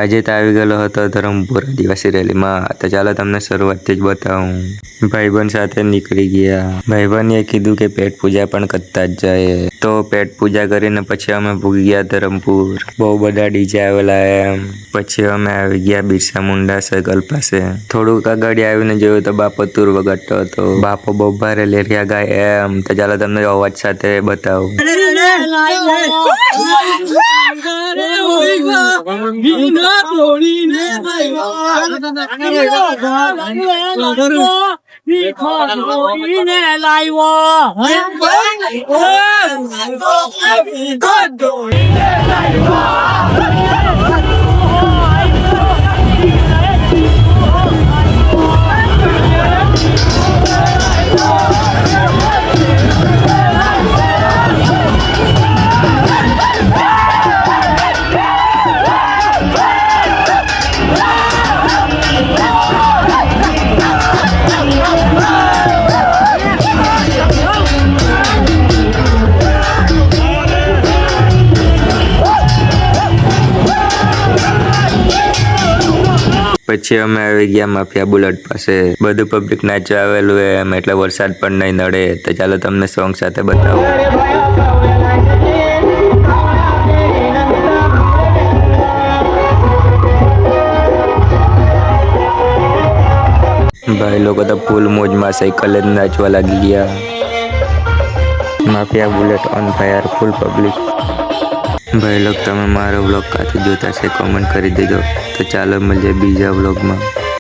આજે તો આવી ગયેલો હતો ધરમપુર આદિવાસી રેલીમાં, તો ચાલો તમને શરૂઆતથી જ બતાવું. ભાઈબંધ સાથે નીકળી ગયા. ભાઈબંધે કીધું કે પેટ પૂજા પણ કરતા જ જાય, તો પેટ પૂજા કરીને પછી અમે ભૂગી ગયા ધરમપુર. બહુ બધા ડીજે આવેલા એમ. પછી અમે આવી ગયા બિરસા મુંડા સર્કલ પાસે. થોડુંક આગળ આવીને જોયું તો બાપો તુર વગાડતો હતો. બાપો બહુ ભારે લેરિયા ગાય એમ, તો ચાલો તમને અવાજ સાથે બતાવું. પછી અમે આવી ગયા માફિયા બુલેટ પાસે. બધું પબ્લિક નાચવા આવેલું એમ, એટલે વરસાદ પણ નહીં નડે. તો ચાલો તમને સોંગ સાથે બતાવું. ભાઈ લોકો તો ફૂલ મોજમાં સાયકલ જ નાચવા લાગી ગયા. Mafia bullet on fire, full public. ભાઈ લોગ તમે મારો વ્લોગ કાથી જોતા છે કોમેન્ટ કરી દેજો. તો ચાલો મળીએ બીજા વ્લોગમાં.